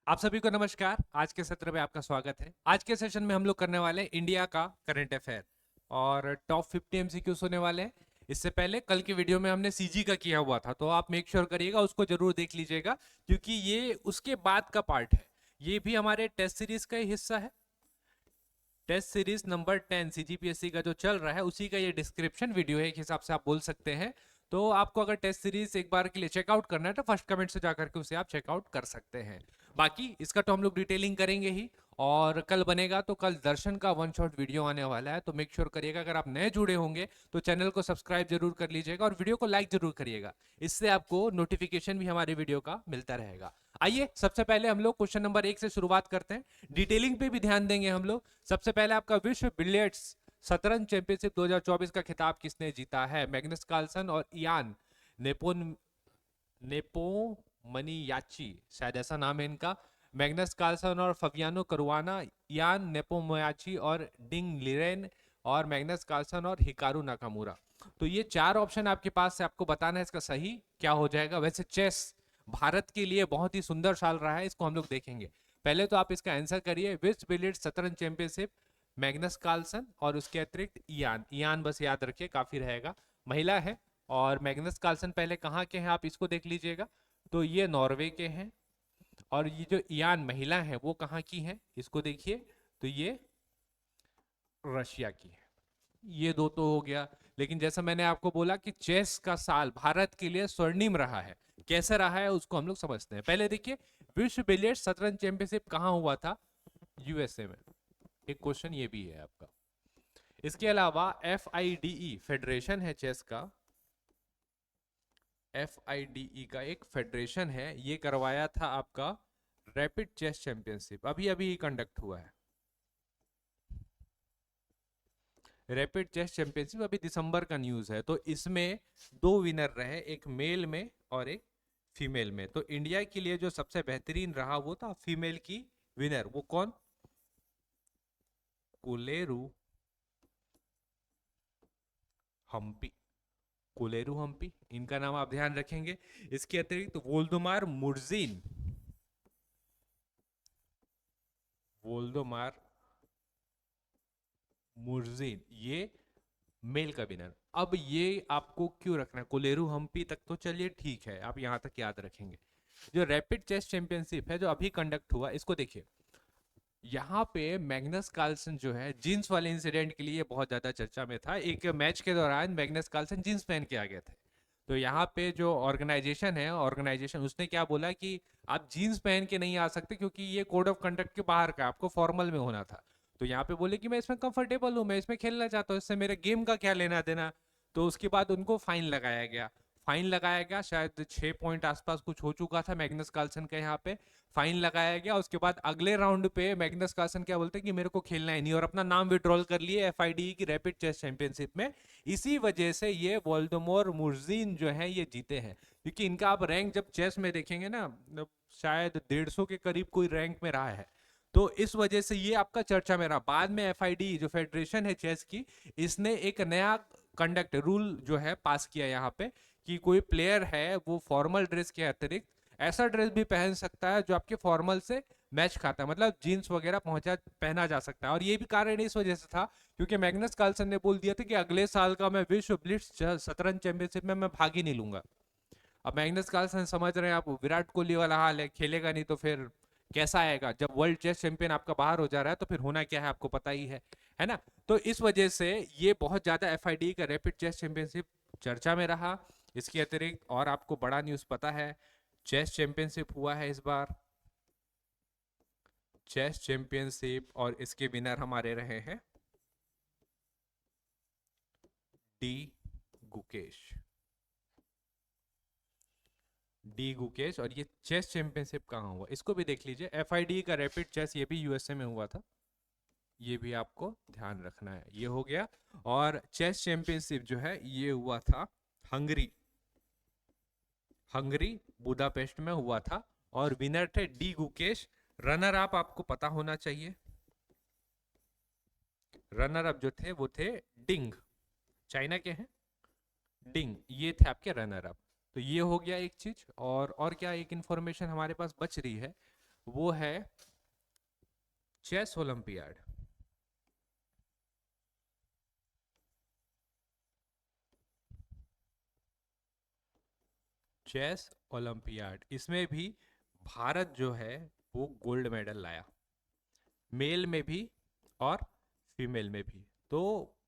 आप सभी को नमस्कार। आज के सत्र में आपका स्वागत है। आज के सेशन में हम लोग करने वाले हैं इंडिया का करंट अफेयर और टॉप 50 एमसीक्यूज होने वाले हैं। इससे पहले कल की वीडियो में हमने सीजी का किया हुआ था, तो आप मेक श्योर करिएगा उसको जरूर देख लीजिएगा, क्योंकि ये उसके बाद का पार्ट है। ये भी हमारे टेस्ट सीरीज का ही हिस्सा है। टेस्ट सीरीज नंबर 10 सीजीपीएससी का जो चल रहा है उसी का ये डिस्क्रिप्शन वीडियो है, एक हिसाब से आप बोल सकते हैं। तो आपको अगर टेस्ट सीरीज एक बार के लिए चेकआउट करना है तो फर्स्ट कमेंट से जाकर के उसे आप चेकआउट कर सकते हैं। बाकी इसका तो हम लोग डिटेलिंग करेंगे ही। और कल बनेगा तो कल दर्शन का वन शॉट वीडियो आने वाला है, तो मेक श्योर करिएगा अगर आप नए जुड़े होंगे तो चैनल को सब्सक्राइब जरूर कर लीजिएगा और वीडियो को लाइक जरूर करिएगा। इससे आपको नोटिफिकेशन भी हमारे वीडियो का मिलता रहेगा। आइए सबसे पहले हम लोग क्वेश्चन नंबर 1 से शुरुआत करते हैं। डिटेलिंग पे भी ध्यान देंगे हम लोग। सबसे पहले आपका विश्व बिलियर्ड्स शतरंज चैंपियनशिप 2024 का खिताब किसने जीता है? मैग्नस कार्लसन और इयान नेपोन नेपोमनियाची, शायद ऐसा नाम है इनका। मैग्नस कार्लसन और फबियानो करुआना, इयान नेपोमयाची और डिंग लिरेन, और मैग्नस कार्लसन और हिकारू नाकामुरा। तो ये चार ऑप्शन आपके पास है, आपको बताना है इसका सही क्या हो जाएगा। वैसे चेस भारत के लिए बहुत ही सुंदर साल रहा है, इसको हम लोग देखेंगे। पहले तो आप इसका आंसर करिए। विश्व बिलियर्ड्स शतरंज चैंपियनशिप मैग्नस कार्लसन और उसके अतिरिक्त इयान। इयान बस याद रखिए, काफी रहेगा। महिला है। और मैग्नस कार्लसन पहले कहाँ के हैं आप इसको देख लीजिएगा, तो ये नॉर्वे के हैं। और ये जो इयान महिला है वो कहाँ की है इसको देखिए, तो ये रशिया की है। ये दो तो हो गया। लेकिन जैसा मैंने आपको बोला कि चेस का साल भारत के लिए स्वर्णिम रहा है। कैसे रहा है उसको हम लोग समझते हैं। पहले देखिए, विश्व बिलियर्ड्स शतरंज चैंपियनशिप कहाँ हुआ था? यूएसए में। एक क्वेश्चन ये भी है आपका। इसके अलावा FIDE फेडरेशन है चेस का। FIDE का एक फेडरेशन है, ये करवाया था आपका रैपिड चेस चैंपियनशिप, अभी अभी कंडक्ट हुआ है। रैपिड चेस चैंपियनशिप अभी दिसंबर का न्यूज है। तो इसमें दो विनर रहे, एक मेल में और एक फीमेल में। तो इंडिया के लिए जो सबसे बेहतरीन रहा वो था फीमेल की विनर। वो कौन? कुलेरू हम्पी। कुलेरू हम्पी, इनका नाम आप ध्यान रखेंगे। इसके अतिरिक्त वोल्डोमार मुर्जिन, वोल्डोमार मुर्जिन, ये मेल का विनर। अब ये आपको क्यों रखना है? कोलेरू हम्पी तक तो चलिए ठीक है, आप यहां तक याद रखेंगे। जो रैपिड चेस चैंपियनशिप है जो अभी कंडक्ट हुआ, इसको देखिए। यहाँ पे मैग्नस कार्लसन जो है, जींस वाले इंसिडेंट के लिए बहुत ज्यादा चर्चा में था। एक मैच के दौरान मैग्नस कार्लसन जींस पहन के आ गए थे। तो यहाँ पे जो ऑर्गेनाइजेशन है, ऑर्गेनाइजेशन उसने क्या बोला कि आप जीन्स पहन के नहीं आ सकते क्योंकि ये कोड ऑफ कंडक्ट के बाहर का, आपको फॉर्मल में होना था। तो यहाँ पे बोले कि मैं इसमें कंफर्टेबल हूँ, मैं इसमें खेलना चाहता हूँ, इससे मेरे गेम का क्या लेना देना। तो उसके बाद उनको फाइन लगाया गया। फाइन लगाया गया, शायद 6 पॉइंट आसपास कुछ हो चुका था मैग्नस कार्लसन के यहाँ पे। फाइन लगाया गया। उसके बाद अगले राउंड पे मैग्नस कार्लसन क्या बोलते हैं कि मेरे को खेलना है नहीं, और अपना नाम विड्रॉल कर लिए FIDE की रैपिड चेस चैंपियनशिप में। इसी वजह से ये वोल्डेमोर मुर्जिन जो है ये जीते हैं, क्योंकि इनका आप रैंक जब चेस में देखेंगे ना, शायद 150 के करीब कोई रैंक में रहा है। तो इस वजह से ये आपका चर्चा में रहा। बाद में FIDE जो फेडरेशन है चेस की, इसने एक नया कंडक्ट रूल जो है पास किया यहाँ पे, कि कोई प्लेयर है वो फॉर्मल ड्रेस के अतिरिक्त ऐसा ड्रेस भी पहन सकता है जो आपके फॉर्मल से मैच खाता है, मतलब जीन्स वगैरह पहुंचा पहना जा सकता है। और ये भी कारण इस वजह से था क्योंकि मैग्नस कार्लसन ने बोल दिया था कि अगले साल का मैं विश्व ब्लिट्ज शतरंज चैंपियनशिप में मैं भाग ही नहीं लूंगा। अब मैग्नस कार्लसन समझ रहे हैं आप, विराट कोहली वाला हाल है, खेलेगा नहीं तो फिर कैसा आएगा? जब वर्ल्ड चेस चैंपियन आपका बाहर हो जा रहा है तो फिर होना क्या है आपको पता ही है ना। तो इस वजह से ये बहुत ज्यादा FIDE का रैपिड चेस चैंपियनशिप चर्चा में रहा। इसके अतिरिक्त और आपको बड़ा न्यूज पता है, चेस चैंपियनशिप हुआ है इस बार, चेस चैंपियनशिप, और इसके विनर हमारे रहे हैं डी गुकेश। डी गुकेश। और ये चेस चैंपियनशिप कहाँ हुआ इसको भी देख लीजिए। FIDE का रैपिड चेस ये भी USA में हुआ था, ये भी आपको ध्यान रखना है। ये हो गया। और चेस चैंपियनशिप जो है ये हुआ था हंगरी, हंगरी बुदापेस्ट में हुआ था। और विनर थे डी गुकेश। रनर अप आपको पता होना चाहिए। रनर अप जो थे वो थे डिंग, चाइना के हैं, डिंग, ये थे आपके रनर अप। तो ये हो गया एक चीज। और क्या एक इंफॉर्मेशन हमारे पास बच रही है? वो है चेस ओलंपियाड। चेस ओलंपियाड, इसमें भी भारत जो है वो गोल्ड मेडल लाया, मेल में भी और फीमेल में भी। तो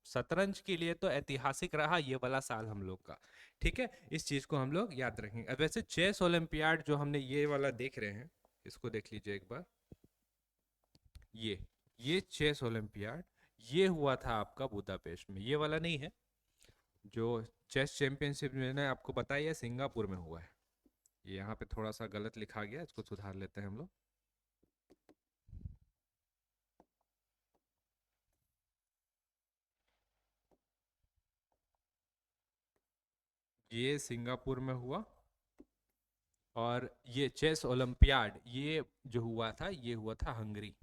शतरंज के लिए तो ऐतिहासिक रहा ये वाला साल हम लोग का। ठीक है, इस चीज को हम लोग याद रखेंगे। अब वैसे चेस ओलंपियाड जो हमने ये वाला देख रहे हैं, इसको देख लीजिए एक बार। ये ये चेस ओलंपियाड ये हुआ था आपका बुदापेस्ट में, ये वाला नहीं है। जो चेस चैंपियनशिप मैंने आपको बताया है सिंगापुर में हुआ है। ये यहाँ पे थोड़ा सा गलत लिखा गया, इसको सुधार लेते हैं हम लोग। ये सिंगापुर में हुआ, और ये चेस ओलंपियाड ये जो हुआ था ये हुआ था हंगरी,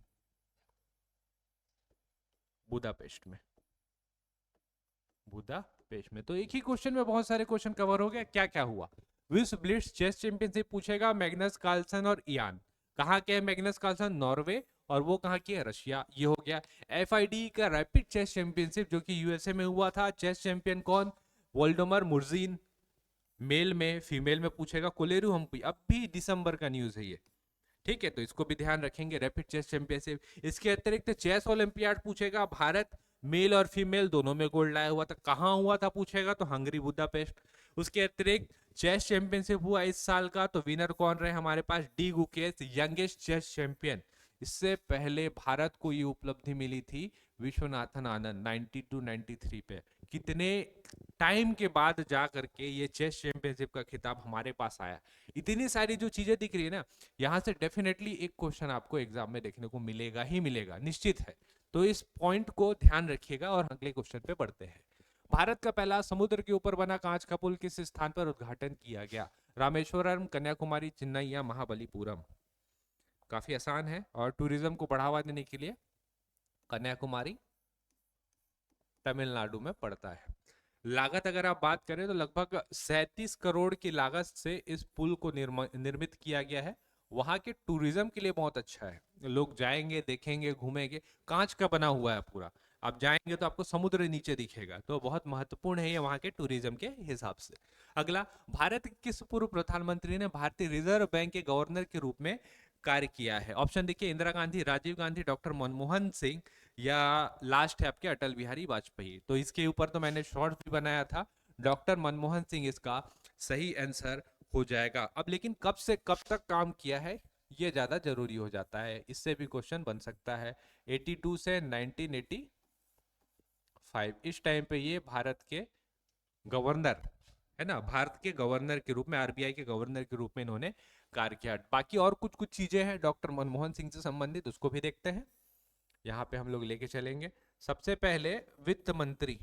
बुदापेस्ट में। बुदापेस्ट में। तो एक ही क्वेश्चन में बहुत सारे क्वेश्चन कवर हो गया। क्या क्या हुआ? विश्व ब्लिट्ज चेस चैंपियनशिप पूछेगा, मैग्नस कार्लसन और इयान। कहाँ के है मैग्नस कार्लसन? नॉर्वे। और वो कहाँ की है? रशिया। ये हो गया। एफआईडी का रैपिड चेस चैंपियनशिप जो कि यूएसए में हुआ था, चेस चैंपियन कौन? वोल्डोमर मुर्जीन। मेल में, फीमेल में पूछेगा कोलेरू हम्पी। अब भी दिसंबर का न्यूज है ये। ठीक है, तो इसको भी ध्यान रखेंगे, रैपिड चेस चैंपियनशिप। इसके अतिरिक्त चेस ओलंपियाड पूछेगा, भारत मेल और फीमेल दोनों में गोल्ड लाया हुआ था। कहाँ हुआ था पूछेगा तो हंगरी, बुदापेस्ट। उसके अतिरिक्त चेस चैंपियनशिप हुआ इस साल का, तो विनर कौन रहे हमारे पास? D Gukesh, youngest chess champion. इससे पहले भारत को ये उपलब्धि मिली थी विश्वनाथन आनंद 92-93 पे। कितने टाइम के बाद जा करके ये चेस चैंपियनशिप का खिताब हमारे पास आया। इतनी सारी जो चीजें दिख रही है ना, यहाँ से डेफिनेटली एक क्वेश्चन आपको एग्जाम में देखने को मिलेगा ही मिलेगा, निश्चित है। तो इस पॉइंट को ध्यान रखिएगा और अगले क्वेश्चन पे बढ़ते हैं। भारत का पहला समुद्र के ऊपर बना कांच का पुल किस स्थान पर उद्घाटन किया गया? रामेश्वरम, कन्याकुमारी, चेन्नई या महाबलीपुरम? काफी आसान है, और टूरिज्म को बढ़ावा देने के लिए कन्याकुमारी तमिलनाडु में पड़ता है। लागत अगर आप बात करें तो लगभग 37 करोड़ की लागत से इस पुल को निर्मित किया गया है। वहां के टूरिज्म के लिए बहुत अच्छा है, लोग जाएंगे, देखेंगे, घूमेंगे। कांच का बना हुआ है पूरा, आप जाएंगे तो आपको समुद्र नीचे दिखेगा, तो बहुत महत्वपूर्ण है ये वहां के टूरिज्म के हिसाब से। अगला, भारत के किस पूर्व प्रधानमंत्री ने भारतीय रिजर्व बैंक के गवर्नर के रूप में कार्य किया है? ऑप्शन देखिए, इंदिरा गांधी, राजीव गांधी, डॉक्टर मनमोहन सिंह, या लास्ट है आपके अटल बिहारी वाजपेयी। तो इसके ऊपर तो मैंने शॉर्ट भी बनाया था, डॉक्टर मनमोहन सिंह इसका सही आंसर हो जाएगा। अब लेकिन कब से कब तक काम किया है ये ज्यादा जरूरी हो जाता है, इससे भी क्वेश्चन बन सकता है। 82 से 1985, इस टाइम पे ये भारत के गवर्नर है ना, भारत के गवर्नर के रूप में, आरबीआई के गवर्नर के रूप में इन्होंने कार्य किया। बाकी और कुछ कुछ चीजें हैं डॉक्टर मनमोहन सिंह से संबंधित, उसको भी देखते हैं। यहाँ पे हम लोग लेके चलेंगे। सबसे पहले वित्त मंत्री,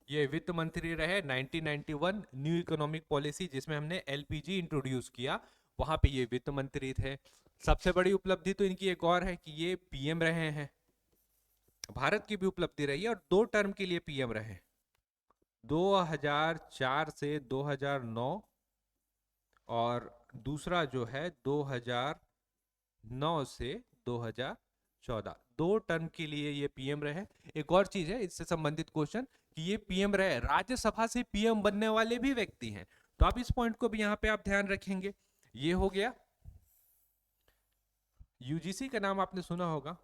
ये वित्त मंत्री रहे 1991, न्यू इकोनॉमिक पॉलिसी जिसमें हमने एलपीजी इंट्रोड्यूस किया, वहां पे ये वित्त मंत्री थे। सबसे बड़ी उपलब्धि तो इनकी एक और है कि ये पीएम रहे हैं, भारत की भी उपलब्धि रही है, और 2 टर्म के लिए पीएम रहे, 2004 से 2009, और दूसरा जो है 2009 से 2014, 2 टर्म के लिए ये पीएम रहे। एक और चीज है इससे संबंधित क्वेश्चन, कि ये पीएम रहे, राज्यसभा से पीएम बनने वाले भी व्यक्ति हैं, तो आप इस पॉइंट को भी यहाँ पे आप ध्यान रखेंगे। ये हो गया। यूजीसी का नाम आपने सुना होगा,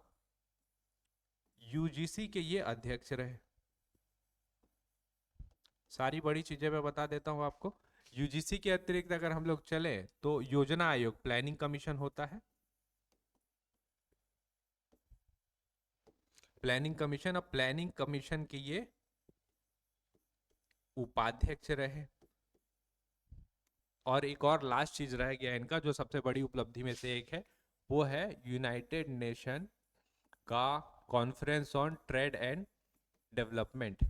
यूजीसी के ये अध्यक्ष रहे। सारी बड़ी चीजें मैं बता देता हूं आपको। यूजीसी के अतिरिक्त अगर हम लोग चले तो योजना आयोग, प्लानिंग कमीशन होता है, प्लानिंग कमीशन। अब प्लानिंग कमीशन के ये उपाध्यक्ष रहे। और एक और लास्ट चीज रह गया इनका, जो सबसे बड़ी उपलब्धि में से एक है, वो है यूनाइटेड नेशन का conference on trade and development,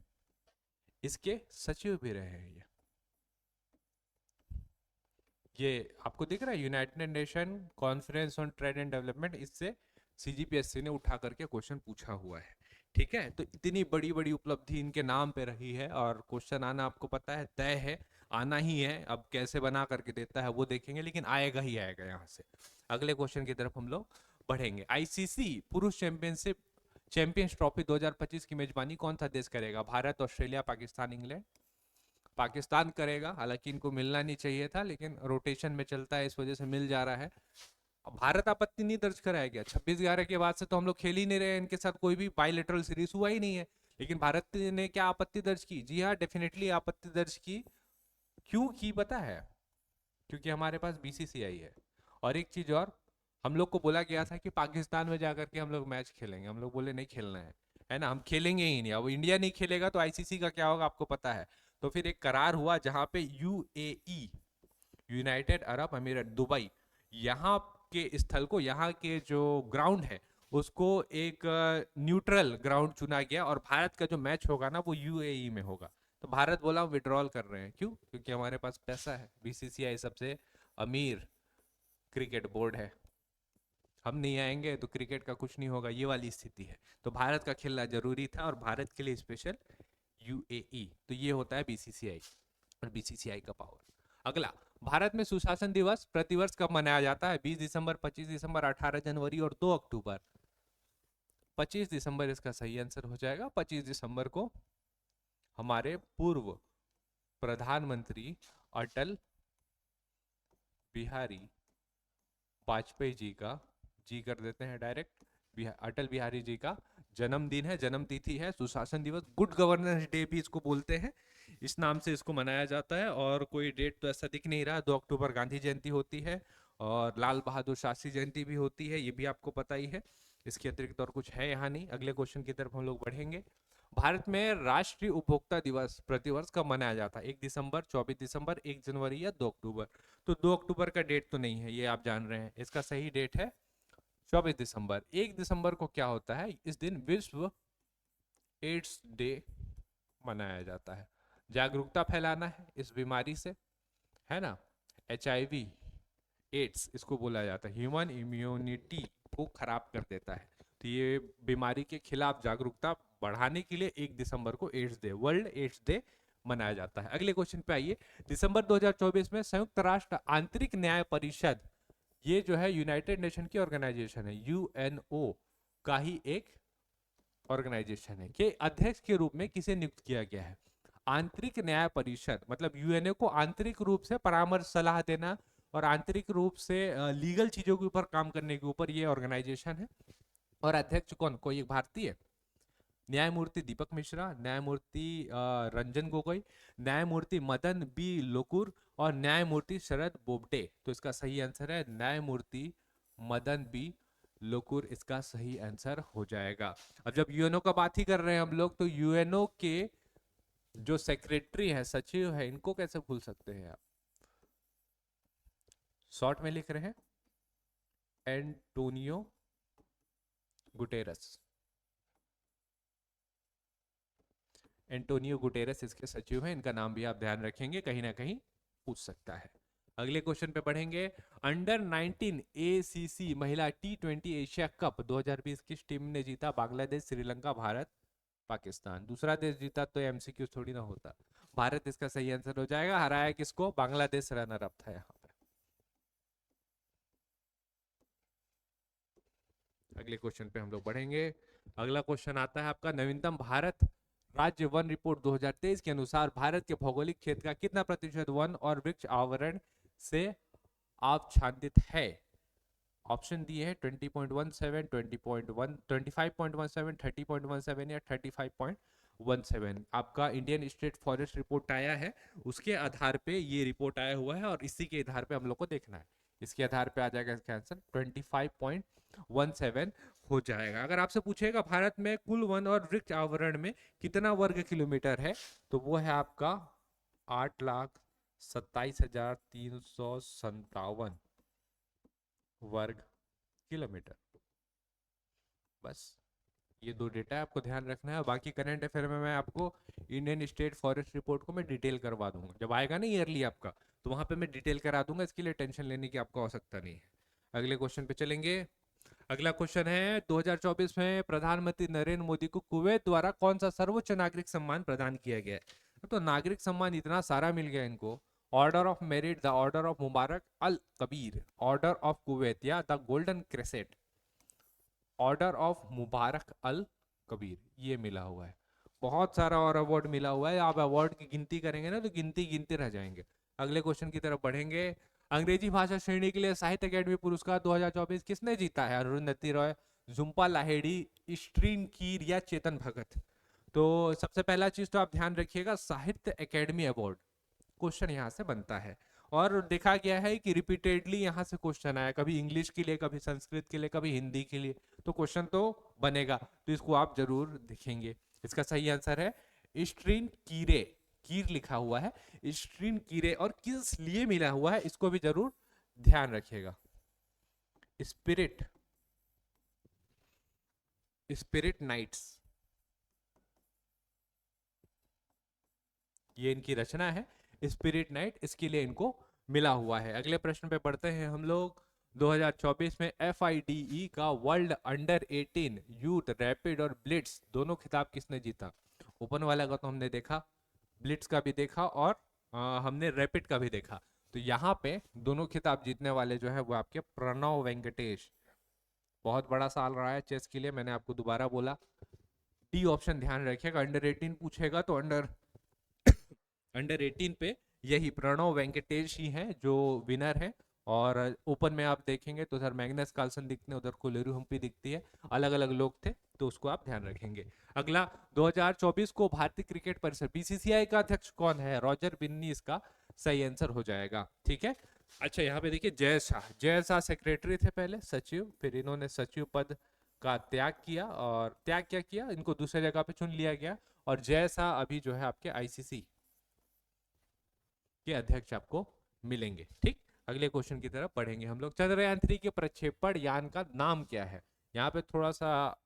इसके सचिव भी रहे हैं ये आपको दिख रहा है, United nation conference on trade and development, इससे सीजीपीएससी ने उठा करके क्वेश्चन पूछा हुआ है। ठीक है, तो इतनी बड़ी बड़ी उपलब्धि इनके नाम पे रही है, और क्वेश्चन आना आपको पता है तय है। आना ही है, अब कैसे बना करके देता है वो देखेंगे, लेकिन आएगा ही आएगा यहाँ से। अगले क्वेश्चन की तरफ हम लोग बढ़ेंगे। आईसीसी पुरुष चैंपियनशिप चैंपियंस ट्रॉफी 2025 की मेजबानी कौन सा देश करेगा? Bharat, Australia, Pakistan, England? पाकिस्तान करेगा, हालांकि इनको मिलना नहीं चाहिए था, लेकिन रोटेशन में चलता है इस वजह से मिल जा रहा है। भारत आपत्ति नहीं दर्ज कराया गया 26/11 के बाद से, तो हम लोग खेल ही नहीं रहे, इनके साथ कोई भी बायलैटरल सीरीज हुआ ही नहीं है। लेकिन भारत ने क्या आपत्ति दर्ज की? जी हाँ, डेफिनेटली आपत्ति दर्ज की। क्यों की पता है? क्योंकि हमारे पास बीसीसीआई है। और एक चीज और, हम लोग को बोला गया था कि पाकिस्तान में जाकर के हम लोग मैच खेलेंगे, हम लोग बोले नहीं खेलना है ना, हम खेलेंगे ही नहीं। अब इंडिया नहीं खेलेगा तो आईसीसी का क्या होगा आपको पता है। तो फिर एक करार हुआ जहां पे यूएई, यूनाइटेड अरब अमीरात, दुबई, यहाँ के स्थल को, यहाँ के जो ग्राउंड है उसको एक न्यूट्रल ग्राउंड चुना गया, और भारत का जो मैच होगा ना वो यूएई में होगा। तो भारत बोला हम विड्रॉल कर रहे हैं। क्यों? क्योंकि हमारे पास पैसा है, बीसीसीआई सबसे अमीर क्रिकेट बोर्ड है, हम नहीं आएंगे तो क्रिकेट का कुछ नहीं होगा, ये वाली स्थिति है। तो भारत का खेलना जरूरी था, और भारत के लिए स्पेशल यूएई। तो ये होता है बीसीसीआई और बीसीसीआई का पावर। अगला, भारत में सुशासन दिवस प्रतिवर्ष कब मनाया जाता है? 20 दिसंबर, 25 दिसंबर, 18 जनवरी और 2 अक्टूबर? 25 दिसंबर इसका सही आंसर हो जाएगा। 25 दिसंबर को हमारे पूर्व प्रधानमंत्री अटल बिहारी वाजपेयी जी का, जी कर देते हैं डायरेक्ट, अटल बिहारी जी का जन्मदिन है, जन्मतिथि है। सुशासन दिवस, गुड गवर्नेंस डे भी इसको बोलते हैं, इस नाम से इसको मनाया जाता है। और कोई डेट तो ऐसा दिख नहीं रहा। 2 अक्टूबर गांधी जयंती होती है, और लाल बहादुर शास्त्री जयंती भी होती है, ये भी आपको पता ही है। इसके अतिरिक्त और कुछ है यहाँ नहीं। अगले क्वेश्चन की तरफ हम लोग बढ़ेंगे। भारत में राष्ट्रीय उपभोक्ता दिवस प्रतिवर्ष कब मनाया जाता है? 1 दिसंबर, 24 दिसंबर, 1 जनवरी या 2 अक्टूबर? तो 2 अक्टूबर का डेट तो नहीं है, ये आप जान रहे हैं। इसका सही डेट है 24 दिसंबर। 1 दिसंबर को क्या होता है? इस दिन विश्व एड्स डे मनाया जाता है। जागरूकता फैलाना है इस बीमारी से, है ना। HIV एड्स इसको बोला जाता है, ह्यूमन इम्यूनिटी को खराब कर देता है। तो ये बीमारी के खिलाफ जागरूकता बढ़ाने के लिए 1 दिसंबर को AIDS day, world AIDS day मनाया जाता है। अगले क्वेश्चन पे आइए। दिसंबर 2024 में संयुक्त राष्ट्र आंतरिक न्याय परिषद, ये जो है यूनाइटेड नेशन की ऑर्गेनाइजेशन है, यूएनओ का ही एक ऑर्गेनाइजेशन है, के अध्यक्ष के रूप में किसे नियुक्त किया गया है? आंतरिक न्याय परिषद मतलब यूएनओ को आंतरिक रूप से परामर्श सलाह देना और आंतरिक रूप से लीगल चीजों के ऊपर काम करने के ऊपर ये ऑर्गेनाइजेशन है। और अध्यक्ष कौन? कोई एक भारतीय, न्यायमूर्ति दीपक मिश्रा, न्यायमूर्ति रंजन गोगोई, न्यायमूर्ति मदन बी लोकुर और न्यायमूर्ति शरद बोबडे। तो इसका सही आंसर है न्यायमूर्ति मदन बी लोकुर, इसका सही आंसर हो जाएगा। अब जब यूएनओ का बात ही कर रहे हैं हम लोग, तो यूएनओ के जो सेक्रेटरी है, सचिव है, इनको कैसे भूल सकते हैं आप? शॉर्ट में लिख रहे हैं एंटोनियो गुटेरस। एंटोनियो गुटेरस इसके सचिव हैं, इनका नाम भी आप ध्यान रखेंगे, कहीं ना कहीं पूछ सकता है। अगले क्वेश्चन पे पढ़ेंगे। अंडर 19 एसीसी महिला T20 एशिया कप 2020 किस टीम ने जीता? बांग्लादेश, श्रीलंका, भारत, पाकिस्तान? दूसरा देश जीता तो एमसीक्यू थोड़ी ना होता। भारत इसका सही आंसर हो जाएगा। हराया किसको? बांग्लादेश रनर अप था यहाँ पे। अगले क्वेश्चन पे हम लोग बढ़ेंगे। अगला क्वेश्चन आता है आपका, नवीनतम भारत राज्य वन रिपोर्ट 2023 के अनुसार भारत के भौगोलिक क्षेत्र का कितना प्रतिशत वन और वृक्ष आवरण से आच्छादित है? ऑप्शन दिए हैं 20.17, 20.1, 25.17, 30.17 या 35.17। आपका इंडियन स्टेट फॉरेस्ट रिपोर्ट आया है, उसके आधार पे ये रिपोर्ट आया हुआ है, और इसी के आधार पे हम लोग को देखना है। इसके आधार पे आ जाएगा इसका आंसर 25.17 हो जाएगा। अगर आपसे पूछेगा भारत में कुल वन और वृक्ष आवरण में कितना वर्ग किलोमीटर है, तो वो है आपका 8,27,357 वर्ग किलोमीटर। बस ये दो डेटा आपको ध्यान रखना है। बाकी करंट अफेयर में मैं आपको इंडियन स्टेट फॉरेस्ट रिपोर्ट को मैं डिटेल करवा दूंगा, जब आएगा ना ईयरली आपका, तो वहां पे मैं डिटेल करा दूंगा, इसके लिए टेंशन लेने की आपको आवश्यकता नहीं है। अगले क्वेश्चन पे चलेंगे। अगला क्वेश्चन है, 2024 में प्रधानमंत्री नरेंद्र मोदी को कुवैत द्वारा कौन सा सर्वोच्च नागरिक सम्मान प्रदान किया गया है? तो नागरिक सम्मान इतना सारा मिल गया इनको। Order of merit, the order of Mubarak al Kabir, order of Kuwait या the golden crescent, order of Mubarak al Kabir, ये मिला हुआ है। बहुत सारा और अवार्ड मिला हुआ है। आप अवार्ड की गिनती करेंगे ना तो गिनती गिनते रह जाएंगे। अगले क्वेश्चन की तरफ बढ़ेंगे। अंग्रेजी भाषा श्रेणी के लिए साहित्य अकेडमी पुरस्कार 2024 किसने जीता है? अरुंधति रॉय, झुम्पा लाहिड़ी, स्ट्रीन कीर या चेतन भगत? तो सबसे पहला चीज तो आप ध्यान रखिएगा, साहित्य अकेडमी अवार्ड क्वेश्चन यहाँ से बनता है। और देखा गया है कि रिपीटेडली यहाँ से क्वेश्चन आया, कभी इंग्लिश के लिए, कभी संस्कृत के लिए, कभी हिंदी के लिए, तो क्वेश्चन तो बनेगा, तो इसको आप जरूर देखेंगे। इसका सही आंसर है स्ट्रीन कीरे, कीर लिखा हुआ है, स्ट्रीन कीरे। और किस लिए मिला हुआ है इसको भी जरूर ध्यान रखिएगा। स्पिरिट, स्पिरिट नाइट्स, ये इनकी रचना है स्पिरिट नाइट, इसके लिए इनको मिला हुआ है। अगले प्रश्न पे बढ़ते हैं हम लोग। 2024 में FIDE का वर्ल्ड अंडर 18 यूथ रैपिड और ब्लिट्स दोनों खिताब किसने जीता? ओपन वाला का तो हमने देखा, ब्लिट्स का भी देखा और हमने रैपिड का भी देखा। तो यहाँ पे दोनों खिताब जीतने वाले जो है वो आपके प्रणव वेंकटेश। बहुत बड़ा साल रहा है चेस के लिए, मैंने आपको दोबारा बोला। डी ऑप्शन ध्यान रखिएगा, अंडर 18 पूछेगा तो अंडर 18 पे यही प्रणव वेंकटेश ही हैं जो विनर है। और ओपन में आप देखेंगे तो उधर मैग्नस कार्लसन दिखते हैं, उधर कोलेरू हम्पी दिखती है, अलग अलग लोग थे, तो उसको आप ध्यान रखेंगे। अगला 2024 को भारतीय क्रिकेट परिषद BCCI का अध्यक्ष कौन है? रॉजर बिन्नी इसका सही आंसर हो जाएगा। ठीक है, अच्छा यहाँ पे देखिए जय शाह, जय शाह सेक्रेटरी थे पहले, सचिव, फिर इन्होंने सचिव पद का त्याग किया, और त्याग क्या किया, इनको दूसरे जगह पे चुन लिया गया। और जय शाह अभी जो है आपके ICC के अध्यक्ष आपको मिलेंगे। ठीक, अगले क्वेश्चन की तरफ बढ़ेंगे हम लोग। चंद्रयान 3 के प्रक्षेपण यान का नाम क्या है? यहाँ पे थोड़ा सा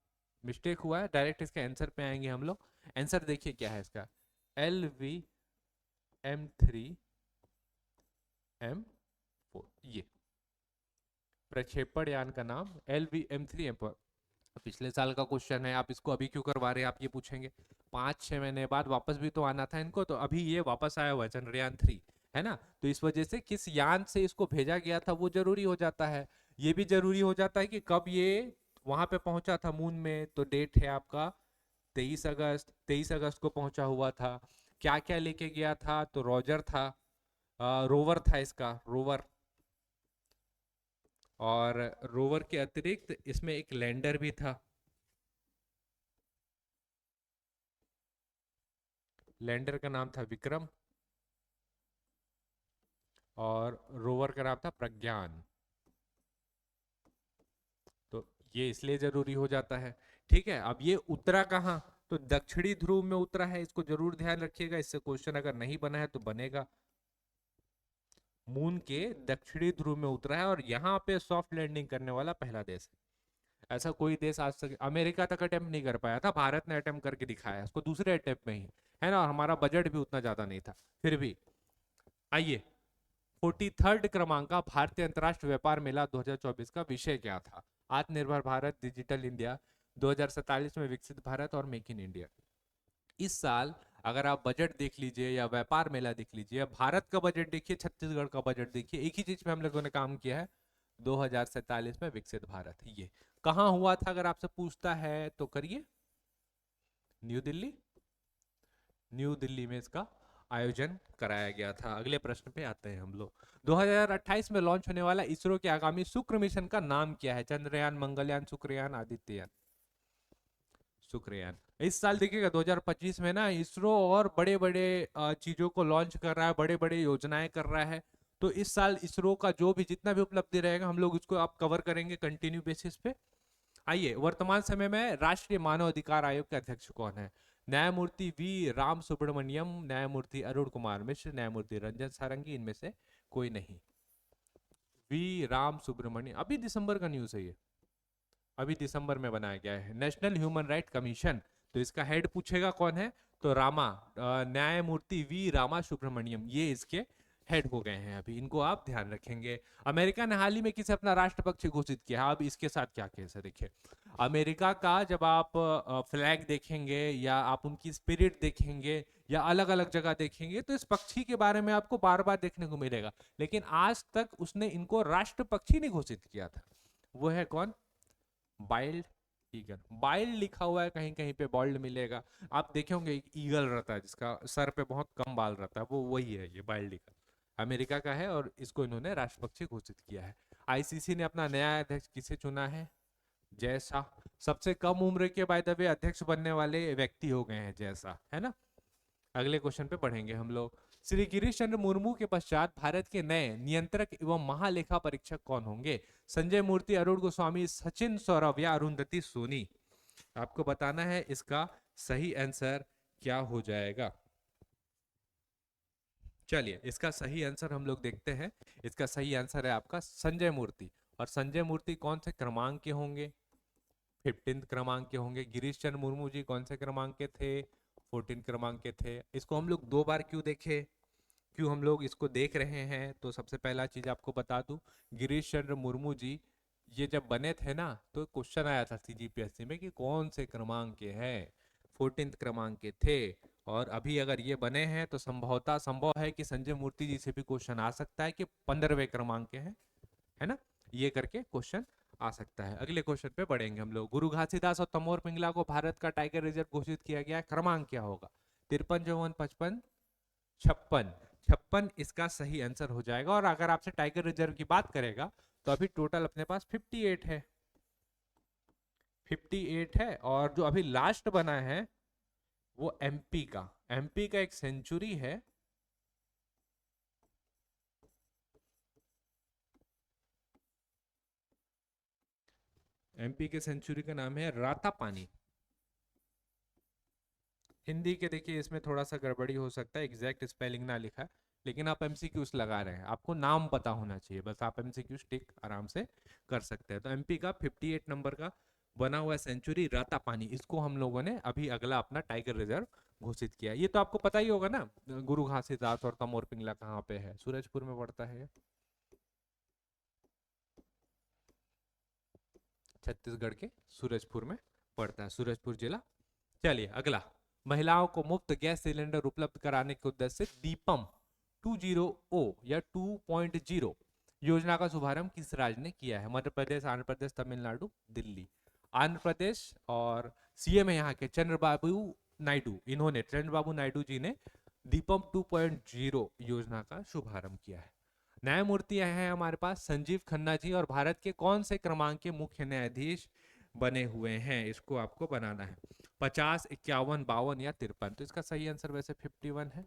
मिस्टेक हुआ है, डायरेक्ट इसके आंसर पे आएंगे हम लोग। आंसर देखिए क्या है इसका, LVM3M4, ये प्रक्षेपण यान का नाम LVM3M4। पिछले साल का क्वेश्चन है, आप इसको अभी क्यों करवा रहे हैं, आप ये पूछेंगे। 5-6 महीने बाद वापस भी तो आना था इनको, तो अभी ये वापस आया हुआ है चंद्रयान 3, है ना? तो इस वजह से किस यान से इसको भेजा गया था वो जरूरी हो जाता है। ये भी जरूरी हो जाता है कि कब ये वहां पे पहुंचा था मून में, तो डेट है आपका 23 अगस्त, 23 अगस्त को पहुंचा हुआ था। क्या क्या लेके गया था? तो रॉजर था, रोवर था इसका, रोवर। और रोवर के अतिरिक्त इसमें एक लैंडर भी था, लैंडर का नाम था विक्रम, और रोवर का नाम था प्रज्ञान। तो ये इसलिए जरूरी हो जाता है। ठीक है, अब ये उतरा कहाँ? तो दक्षिणी ध्रुव में उतरा है, इसको जरूर ध्यान रखिएगा, इससे क्वेश्चन अगर नहीं बना है तो बनेगा। मून के दक्षिणी ध्रुव में उतरा है, और यहाँ पे सॉफ्ट लैंडिंग करने वाला पहला देश है। ऐसा कोई देश आज तक, अमेरिका तक अटेम्प्ट नहीं कर पाया था, भारत ने अटेम्प्ट करके दिखाया उसको दूसरे अटेम्प्ट में ही, है ना? और हमारा बजट भी उतना ज्यादा नहीं था फिर भी। आइए, 43rd क्रमांक का भारतीय अंतर्राष्ट्रीय व्यापार मेला 2024 का विषय क्या था? आत्मनिर्भर भारत, डिजिटल इंडिया, 2047 में विकसित भारत और मेक इन इंडिया। इस साल अगर आप बजट देख लीजिए या व्यापार मेला देख लीजिए या भारत का बजट देखिए, छत्तीसगढ़ का बजट देखिए, एक ही चीज में हम लोगों ने काम किया है, 2047 में विकसित भारत। ये कहाँ हुआ था अगर आपसे पूछता है तो करिए, न्यू दिल्ली, न्यू दिल्ली में इसका आयोजन कराया गया था। अगले प्रश्न पे आते हैं हम लोग। 2028 में लॉन्च होने वाला इसरो के आगामी शुक्र मिशन का नाम क्या है? चंद्रयान, मंगलयान, शुक्रयान, आदित्ययान? शुक्रयान। इस साल देखिएगा 2025 में ना इसरो और बड़े बड़े चीजों को लॉन्च कर रहा है, बड़े बड़े योजनाएं कर रहा है। तो इस साल इसरो का जो भी जितना भी उपलब्धि रहेगा हम लोग उसको आप कवर करेंगे कंटिन्यू बेसिस पे। आइए, वर्तमान समय में राष्ट्रीय मानव अधिकार आयोग के अध्यक्ष कौन है? न्यायमूर्ति राम सुब्रमण्यम, न्यायमूर्ति अरुण कुमार मिश्र, न्यायमूर्ति रंजन सारंगी, इनमें से कोई नहीं। राम सुब्रमण्यम, अभी दिसंबर का न्यूज है ये, अभी दिसंबर में बनाया गया है। नेशनल ह्यूमन राइट कमीशन, तो इसका हेड पूछेगा कौन है, तो न्यायमूर्ति रामा सुब्रमण्यम, ये इसके हेड हो गए हैं अभी, इनको आप ध्यान रखेंगे। अमेरिका ने हाल ही में किसे अपना राष्ट्र पक्षी घोषित किया, अब इसके साथ क्या केस है देखिए। अमेरिका का जब आप फ्लैग देखेंगे या आप उनकी स्पिरिट देखेंगे या अलग अलग जगह देखेंगे तो इस पक्षी के बारे में आपको बार बार देखने को मिलेगा, लेकिन आज तक उसने इनको राष्ट्र पक्षी नहीं घोषित किया था। वो है कौन? Billed eagle. बाइल्ड लिखा हुआ है कहीं कहीं पे, बॉल्ड मिलेगा। आप देखे होंगे एक ईगल रहता है जिसका सर पे बहुत कम बाल रहता है, वो वही है, ये बाइल्ड ईगल अमेरिका का है और इसको इन्होंने राष्ट्र पक्षी घोषित किया है। आईसीसी ने अपना नया अध्यक्ष किसे चुना है? जय शाह। सबसे कम उम्र के बाय द वे अध्यक्ष बनने वाले व्यक्ति हो गए हैं जय शाह, है ना। अगले क्वेश्चन पे बढ़ेंगे हम लोग। श्री गिरीश चंद्र मुर्मू के पश्चात भारत के नए नियंत्रक एवं महालेखा परीक्षक कौन होंगे? संजय मूर्ति, अरुण गोस्वामी, सचिन सौरभ या अरुंधति सोनी? आपको बताना है इसका सही आंसर क्या हो जाएगा। चलिए इसका सही आंसर हम लोग देखते हैं। इसका सही आंसर है आपका संजय मूर्ति। और संजय मूर्ति कौन से क्रमांक के होंगे? 15 क्रमांक के होंगे। गिरीश चंद्र मुर्मू जी कौन से क्रमांक के थे? 14 क्रमांक के थे। इसको हम लोग 2 बार क्यों देखे, क्यों हम लोग इसको देख रहे हैं? तो सबसे पहला चीज आपको बता दूं, गिरीश चंद्र मुर्मू जी ये जब बने थे ना तो क्वेश्चन आया था सीजीपीएससी में कि कौन से क्रमांक के हैं, 14 क्रमांक के थे। और अभी अगर ये बने हैं तो संभवतः संभव है कि संजय मूर्ति जी से भी क्वेश्चन आ सकता है कि 15वें क्रमांक के हैं, है ना। ये करके क्वेश्चन आ सकता है। अगले क्वेश्चन पे बढ़ेंगे हम लोग। गुरु घासीदास और तमोर पिंगला को भारत का टाइगर रिजर्व घोषित किया गया है, क्रमांक क्या होगा? 53, 54, 55, 56? 56 इसका सही आंसर हो जाएगा। और अगर आपसे टाइगर रिजर्व की बात करेगा तो अभी टोटल अपने पास 58 है, 58 है। और जो अभी लास्ट बना है वो एमपी का एक सेंचुरी है, एमपी के सेंचुरी का नाम है रातापानी। हिंदी के देखिए इसमें थोड़ा सा गड़बड़ी हो सकता है, एग्जैक्ट स्पेलिंग ना लिखा है, लेकिन आप एमसीक्यूज लगा रहे हैं, आपको नाम पता होना चाहिए बस, आप एमसीक्यूज टिक आराम से कर सकते हैं। तो एमपी का 58 नंबर का बना हुआ सेंचुरी रातापानी, इसको हम लोगों ने अभी अगला अपना टाइगर रिजर्व घोषित किया। ये तो आपको पता ही होगा ना, गुरु घासीदास और तमोर पिंगला कहाँ पे है? सूरजपुर में पड़ता है, छत्तीसगढ़ के सूरजपुर में पड़ता है, सूरजपुर जिला। चलिए अगला, महिलाओं को मुफ्त गैस सिलेंडर उपलब्ध कराने के उद्देश्य से दीपम 20 या 2.0 योजना का शुभारंभ किस राज्य ने किया है? मध्य प्रदेश, आंध्र प्रदेश, तमिलनाडु, दिल्ली? आंध्र प्रदेश। और सीएम है यहाँ के चंद्रबाबू नायडू, इन्होंने चंद्रबाबू नायडू जी ने दीपम 2.0 योजना का शुभारंभ किया है। न्यायमूर्ति हैं हमारे पास संजीव खन्ना जी, और भारत के कौन से क्रमांक के मुख्य न्यायाधीश बने हुए हैं? इसको आपको बनाना है, 50, 51, 52 या 53? तो इसका सही आंसर वैसे 51 है।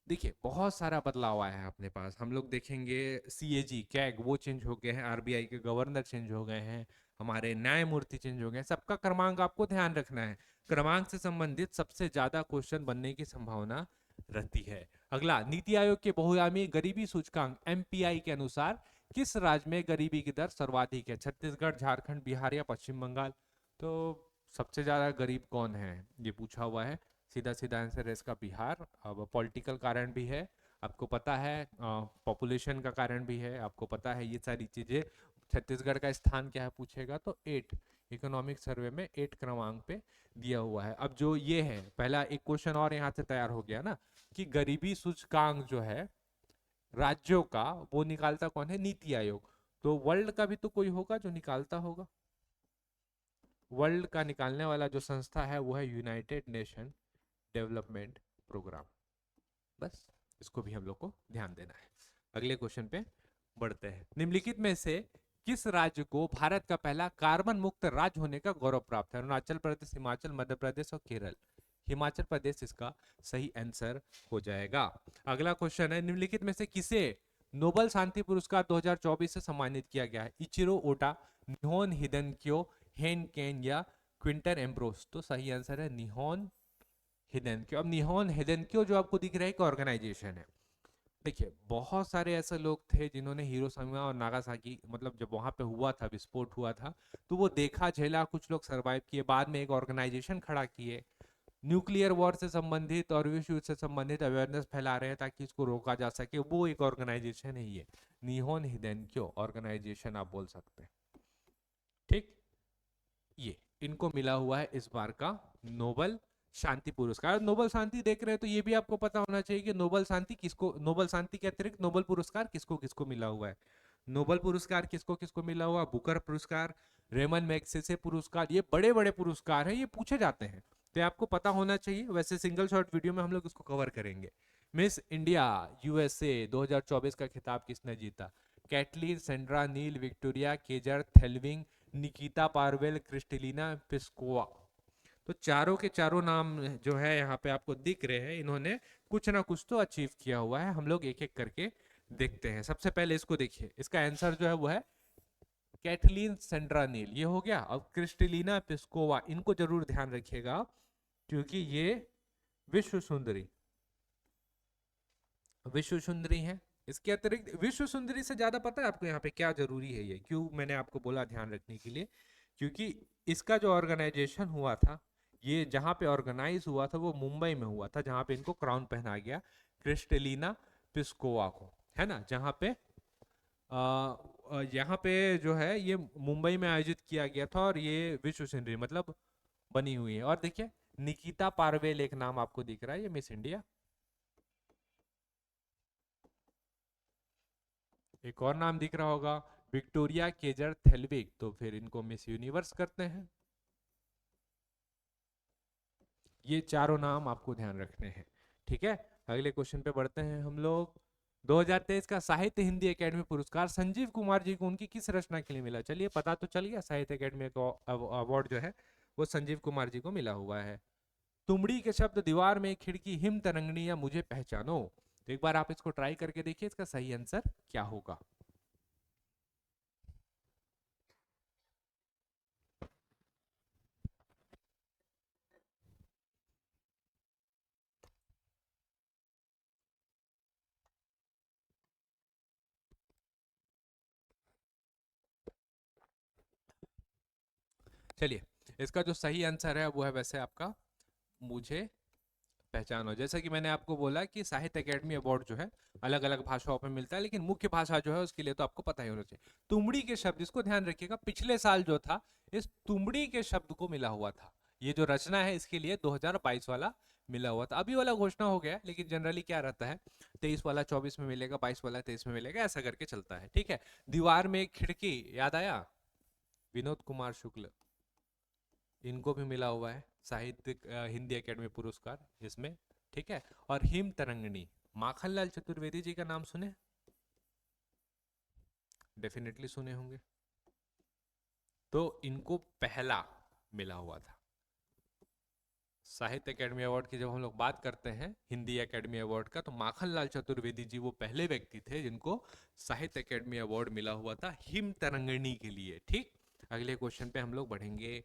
देखिए बहुत सारा बदलाव आया है अपने पास, हम लोग देखेंगे सीएजी कैग वो चेंज हो गए हैं, आरबीआई के गवर्नर चेंज हो गए हैं, हमारे न्यायमूर्ति चेंज हो गए हैं, सबका क्रमांक आपको ध्यान रखना है। क्रमांक से संबंधित सबसे ज्यादा क्वेश्चन बनने की संभावना रहती है। अगला, नीति आयोग के बहुआयामी गरीबी सूचकांक एमपीआई के अनुसार किस राज्य में गरीबी की दर सर्वाधिक है? छत्तीसगढ़, झारखंड, बिहार या पश्चिम बंगाल? तो सबसे ज्यादा गरीब कौन है ये पूछा हुआ है, सीधा सीधा आंसर है इसका बिहार। अब पॉलिटिकल कारण भी है, आपको पता है, पॉपुलेशन का कारण भी है, आपको पता है ये सारी चीजें। छत्तीसगढ़ का स्थान क्या है पूछेगा तो 8, इकोनॉमिक सर्वे में 8 क्रमांक पे दिया हुआ है। अब जो ये है पहला एक क्वेश्चन और यहाँ से तैयार हो गया ना कि गरीबी सूचकांक जो है राज्यों का वो निकालता कौन है? नीति आयोग। तो वर्ल्ड का भी तो कोई होगा जो निकालता होगा, वर्ल्ड का निकालने वाला जो संस्था है वो है यूनाइटेड नेशन डेवलपमेंट प्रोग्राम। बस इसको भी हम लोग को ध्यान देना है। अगले क्वेश्चन पे बढ़ते हैं। निम्नलिखित में से किस राज्य को भारत का पहला कार्बन मुक्त राज्य होने का गौरव प्राप्त है? अरुणाचल प्रदेश, हिमाचल, मध्य प्रदेश और केरल? हिमाचल प्रदेश इसका सही आंसर हो जाएगा। अगला क्वेश्चन है, निम्नलिखित में से किसे नोबेल शांति पुरस्कार 2024 से सम्मानित किया गया है? इचिरो ओटा, निहोन हिदेनक्यो, हेन केन या क्विंटन एम्ब्रोस? तो सही आंसर है निहोन हिदेनक्यो। अब निहोन हिदेनक्यो जो आपको दिख रहा है एक ऑर्गेनाइजेशन है। देखिए बहुत सारे ऐसे लोग थे जिन्होंने हिरोशिमा और नागासाकी, मतलब जब वहां पे हुआ था, विस्फोट हुआ था, तो वो देखा झेला, कुछ लोग सरवाइव किए, बाद में एक ऑर्गेनाइजेशन खड़ा किए, न्यूक्लियर वॉर से संबंधित और विश्व युद्ध से संबंधित अवेयरनेस फैला रहे हैं ताकि इसको रोका जा सके, वो एक ऑर्गेनाइजेशन है ये, निहोन हिदेनक्यो ऑर्गेनाइजेशन आप बोल सकते हैं। ठीक, ये इनको मिला हुआ है इस बार का नोबल शांति पुरस्कार। नोबल शांति देख रहे हैं तो ये भी आपको पता होना चाहिए कि नोबल शांति किसको, नोबल शांति के अतिरिक्त नोबल पुरस्कार किसको किसको मिला हुआ है। नोबल पुरस्कार किसको किसको मिला हुआ, बुकर पुरस्कार, रेमन मैग्सेसे पुरस्कार, ये बड़े बड़े पुरस्कार हैं, ये पूछे जाते हैं तो आपको पता होना चाहिए। वैसे सिंगल शॉट वीडियो में हम लोग इसको कवर करेंगे। मिस इंडिया यूएसए 2024 का खिताब किसने जीता? कैटलीन, सेंड्रा, नील, विक्टोरिया केजर, थेल्विंग, निकिता पारवेल, क्रिस्टलिना पिस्कोवा। तो चारों के चारों नाम जो है यहाँ पे आपको दिख रहे हैं, इन्होंने कुछ ना कुछ तो अचीव किया हुआ है। हम लोग एक एक करके देखते हैं। सबसे पहले इसको देखिए, इसका आंसर जो है वो है कैटलीन सेंड्रा नील, ये हो गया। अब क्रिस्टलिना पिस्कोवा, इनको जरूर ध्यान रखिएगा क्योंकि ये विश्व सुंदरी, विश्व सुंदरी है। इसके अतिरिक्त विश्व सुंदरी से ज्यादा पता है आपको यहाँ पे क्या जरूरी है, ये क्यों मैंने आपको बोला ध्यान रखने के लिए, क्योंकि इसका जो ऑर्गेनाइजेशन हुआ था, ये जहां पे ऑर्गेनाइज हुआ था वो मुंबई में हुआ था, जहां पे इनको क्राउन पहना गया क्रिस्टलिना पिस्कोवा को, है ना। जहां पे यहाँ पे जो है ये मुंबई में आयोजित किया गया था और ये विश्व सुंदरी मतलब बनी हुई है। और देखिए निकिता पारवेल एक नाम आपको दिख रहा है, ये मिस इंडिया। एक और नाम दिख रहा होगा विक्टोरिया केजर थेल्विक, तो फिर इनको मिस यूनिवर्स करते हैं। ये चारों नाम आपको ध्यान रखने हैं, ठीक है। अगले क्वेश्चन पे बढ़ते हैं हम लोग। 2023 का साहित्य हिंदी एकेडमी पुरस्कार संजीव कुमार जी को उनकी किस रचना के लिए मिला? चलिए पता तो चल गया, साहित्य एकेडमी का अवार्ड जो है वो संजीव कुमार जी को मिला हुआ है। तुमड़ी के शब्द दीवार में खिड़की हिम तरंगनी या मुझे पहचानो, तो एक बार आप इसको ट्राई करके देखिए, इसका सही आंसर क्या होगा। चलिए, इसका जो सही आंसर है वो है वैसे आपका मुझे पहचानो। जैसा कि मैंने आपको बोला कि साहित्य अकेडमी अवार्ड जो है अलग अलग भाषाओं में मिलता है, लेकिन मुख्य भाषा जो है उसके लिए तो आपको पता ही होना चाहिए। तुमड़ी के शब्द, इसको ध्यान रखिएगा, पिछले साल जो था इस तुमड़ी के शब्द को मिला हुआ था। ये जो रचना है इसके लिए 2022 वाला मिला हुआ था। अभी वाला घोषणा हो गया, लेकिन जनरली क्या रहता है 23 वाला 24 में मिलेगा, 22 वाला 23 में मिलेगा, ऐसा करके चलता है, ठीक है। दीवार में एक खिड़की, याद आया, विनोद कुमार शुक्ल, इनको भी मिला हुआ है साहित्य हिंदी एकेडमी पुरस्कार इसमें, ठीक है। और हिम तरंगनी, माखनलाल चतुर्वेदी जी का नाम सुने, डेफिनेटली सुने होंगे, तो इनको पहला मिला हुआ था। साहित्य एकेडमी अवार्ड की जब हम लोग बात करते हैं हिंदी एकेडमी अवार्ड का, तो माखनलाल चतुर्वेदी जी वो पहले व्यक्ति थे जिनको साहित्य एकेडमी अवार्ड मिला हुआ था हिम तरंगिणी के लिए, ठीक। अगले क्वेश्चन पे हम लोग बढ़ेंगे।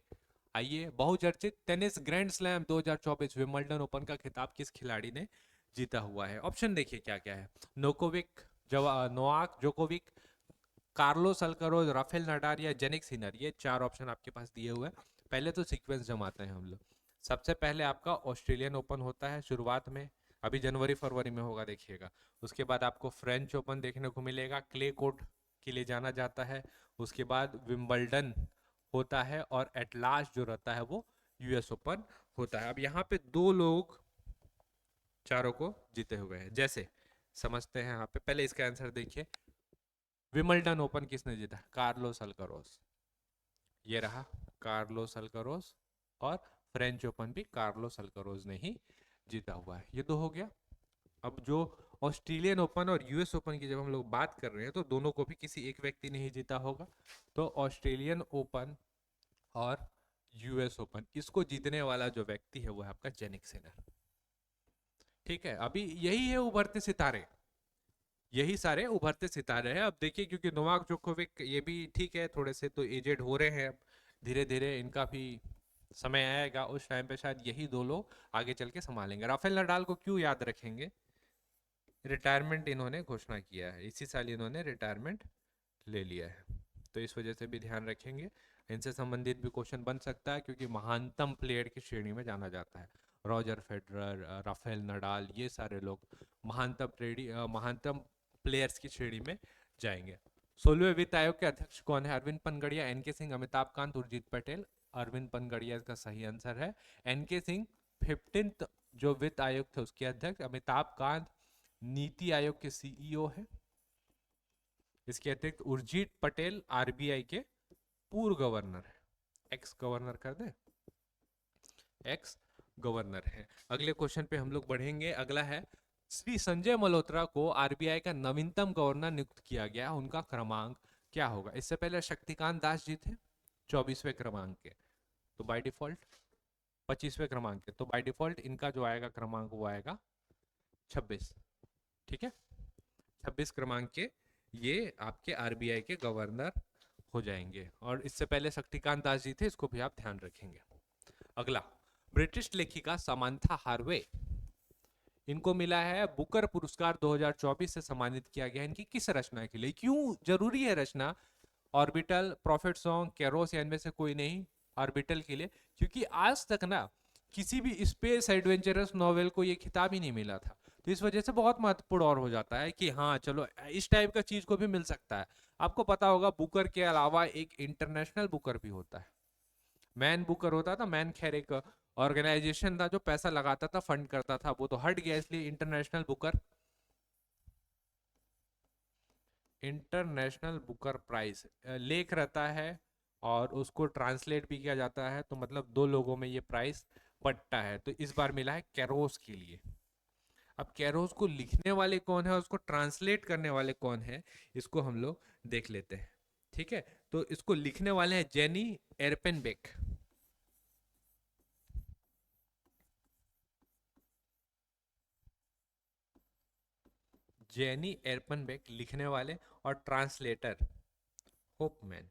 आइए, बहुचर्चित tennis grand slam 2024 Wimbledon open का खिताब किस खिलाड़ी ने जीता हुआ है? ऑप्शन देखिए क्या क्या है। नोकोविक, Novak Djokovic, Carlos Alcaraz, Rafael Nadal या जेनिक सिनर, ये चार ऑप्शन आपके पास दिए हुए हैं। पहले तो सीक्वेंस जमाते हैं हम लोग। सबसे पहले आपका ऑस्ट्रेलियन ओपन होता है शुरुआत में, अभी जनवरी फरवरी में होगा, देखिएगा। उसके बाद आपको फ्रेंच ओपन देखने को मिलेगा, क्ले कोर्ट के लिए जाना जाता है। उसके बाद विंबलडन होता है और एट लास्ट जो रहता है वो यूएस ओपन होता है। अब यहाँ पे दो लोग चारों को जीते हुए हैं, जैसे समझते हैं यहाँ पे। पहले इसका आंसर देखिए, विंबलडन ओपन किसने जीता? कार्लोस अल्काराज, ये रहा कार्लोस अल्काराज। और फ्रेंच ओपन भी कार्लोस अल्काराज ने ही जीता हुआ है। ये तो हो गया। अब जो ऑस्ट्रेलियन ओपन और यूएस ओपन की जब हम लोग बात कर रहे हैं तो दोनों को भी किसी एक व्यक्ति ने ही जीता होगा। तो ऑस्ट्रेलियन ओपन और यूएस ओपन, इसको जीतने वाला जो व्यक्ति है वो है आपका जेनिक सिनर, ठीक है। अभी यही है उभरते सितारे, यही सारे उभरते सितारे हैं। अब देखिए, क्योंकि नोवाक जोकोविक ये भी ठीक है, थोड़े से तो एजेड हो रहे हैं, धीरे धीरे इनका भी समय आएगा, उस टाइम पे शायद यही दो लोग आगे चल के संभालेंगे। राफेल नडाल को क्यों याद रखेंगे? रिटायरमेंट इन्होंने घोषणा किया है, इसी साल इन्होंने रिटायरमेंट ले लिया है, तो इस वजह से भी ध्यान रखेंगे। इनसे संबंधित भी क्वेश्चन बन सकता है क्योंकि महानतम प्लेयर की श्रेणी में जाना जाता है। रॉजर फेडरर, राफेल नडाल, ये सारे लोग महानतम प्लेयर्स की श्रेणी में जाएंगे। 16वें वित्त आयोग के अध्यक्ष कौन है? अरविंद पनगड़िया, एन के सिंह, अमिताभ कांत, उर्जित पटेल। अरविंद पनगड़िया का सही आंसर है। एन के सिंह 15th जो वित्त आयोग थे उसके अध्यक्ष। अमिताभ कांत नीति आयोग के सीईओ है। इसके अतिरिक्त उर्जित पटेल आरबीआई के पूर्व गवर्नर है, एक्स गवर्नर कर दे, एक्स गवर्नर है। अगले क्वेश्चन पे हम लोग बढ़ेंगे। अगला है श्री संजय मल्होत्रा को आरबीआई का नवीनतम गवर्नर नियुक्त किया गया, उनका क्रमांक क्या होगा? इससे पहले शक्तिकांत दास जी थे 24वें क्रमांक के, तो बाय डिफॉल्ट 25वें क्रमांक के, तो बाय डिफॉल्ट इनका जो आएगा क्रमांक वो आएगा 26। ठीक है, 26 क्रमांक के ये आपके आरबीआई के गवर्नर हो जाएंगे। और इससे पहले शक्तिकांत दास जी थे, इसको भी आप ध्यान रखेंगे। अगला, ब्रिटिश लेखिका समांथा हार्वे, इनको मिला है बुकर पुरस्कार 2024 से सम्मानित किया गया। इनकी किस रचना के लिए? क्यों जरूरी है रचना? ऑर्बिटल, प्रॉफिट सॉन्ग, कैरोस, या इनमें से कोई नहीं? ऑर्बिटल के लिए, क्योंकि आज तक ना किसी भी स्पेस एडवेंचरस नॉवेल को ये खिताब ही नहीं मिला था, तो इस वजह से बहुत महत्वपूर्ण और हो जाता है कि हाँ चलो इस टाइप का चीज को भी मिल सकता है। आपको पता होगा बुकर के अलावा एक इंटरनेशनल बुकर भी होता है। मैन बुकर होता था, मैन खैर एक ऑर्गेनाइजेशन था जो पैसा लगाता था, फंड करता था, वो तो हट गया, इसलिए international Booker, international Booker prize लेख रहता है और उसको ट्रांसलेट भी किया जाता है, तो मतलब दो लोगों में ये प्राइस बंटता है। तो इस बार मिला है कैरोस के लिए। अब कैरोस को लिखने वाले कौन है और उसको ट्रांसलेट करने वाले कौन है, इसको हम लोग देख लेते हैं। ठीक है, तो इसको लिखने वाले हैं जेनी एरपेनबेक, जेनी एरपेनबेक लिखने वाले, और ट्रांसलेटर होपमैन।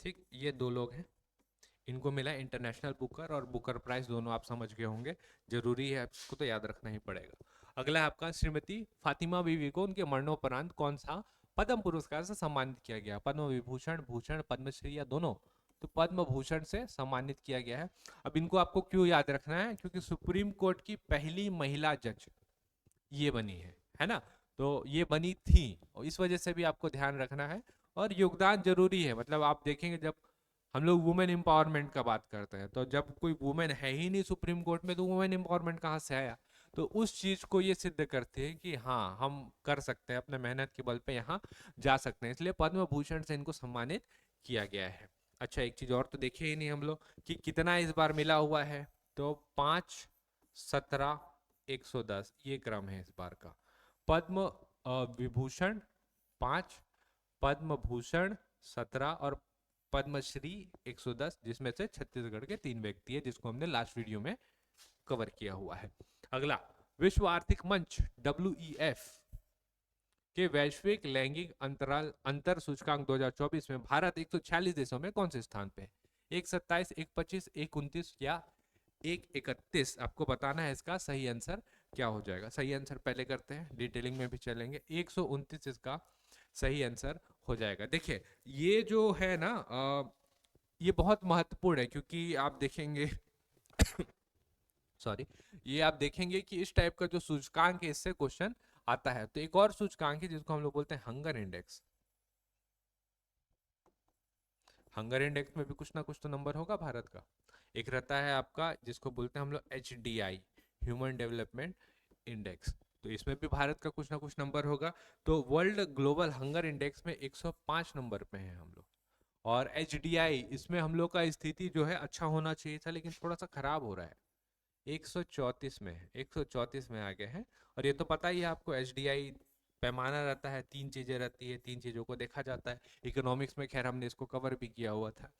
ठीक, ये दो लोग हैं, इनको मिला इंटरनेशनल बुकर और बुकर प्राइज, दोनों आप समझ गए होंगे, जरूरी है, इसको तो याद रखना ही पड़ेगा। अगला है आपका श्रीमती फातिमा बीवी को उनके मरणोपरांत कौन सा पद्म पुरस्कार से सम्मानित किया गया? पद्म विभूषण, भूषण, पद्मश्री या दोनों? तो पद्म भूषण से सम्मानित किया गया है। अब इनको आपको क्यों याद रखना है? क्योंकि सुप्रीम कोर्ट की पहली महिला जज ये बनी है ना, तो ये बनी थी, और इस वजह से भी आपको ध्यान रखना है। और योगदान जरूरी है, मतलब आप देखेंगे जब हम लोग वुमेन एम्पावरमेंट का बात करते हैं, तो जब कोई वुमेन है ही नहीं सुप्रीम कोर्ट में, तो वुमेन एम्पावरमेंट कहाँ से आया? तो उस चीज को ये सिद्ध करते हैं कि हाँ हम कर सकते हैं, अपने मेहनत के बल पे यहाँ जा सकते हैं, इसलिए पद्म भूषण से इनको सम्मानित किया गया है। अच्छा, एक चीज और तो देखे ही नहीं हम लोग कि कितना इस बार मिला हुआ है, तो 5, 17, 110 ये क्रम है इस बार का। पद्म विभूषण 5, पद्म भूषण 17 और पद्मश्री 110, जिसमें से छत्तीसगढ़ के 3 व्यक्ति है, जिसको हमने लास्ट वीडियो में कवर किया हुआ है। अगला, विश्व आर्थिक मंच WEF के वैश्विक लैंगिक अंतराल अंतर सूचकांक 2024 में भारत 146 देशों में कौन से स्थान पे है? 127, 125, 129 या 131? आपको बताना है इसका सही आंसर क्या हो जाएगा। सही आंसर पहले करते हैं, डिटेलिंग में भी चलेंगे। 129 इसका सही आंसर हो जाएगा। देखिए ये जो है ना ये बहुत महत्वपूर्ण है, क्योंकि आप देखेंगे सॉरी, ये आप देखेंगे कि इस टाइप का जो सूचकांक है इससे क्वेश्चन आता है। तो एक और सूचकांक है जिसको हम लोग बोलते हैं हंगर इंडेक्स। हंगर इंडेक्स में भी कुछ ना कुछ तो नंबर होगा भारत का। एक रहता है आपका जिसको बोलते हैं हम लोग HDI, ह्यूमन डेवलपमेंट इंडेक्स, तो इसमें भी भारत का कुछ ना कुछ नंबर होगा। तो वर्ल्ड ग्लोबल हंगर इंडेक्स में 105 नंबर पे हैं हम लोग, और HDI इसमें हम लोग का स्थिति जो है अच्छा होना चाहिए था, लेकिन थोड़ा सा खराब हो रहा है, 134 में है, 134 में आ गए हैं। और ये तो पता ही है आपको, HDI पैमाना रहता है, 3 चीजें रहती है, 3 चीजों को देखा जाता है। इकोनॉमिक्स में खैर हमने इसको कवर भी किया हुआ था।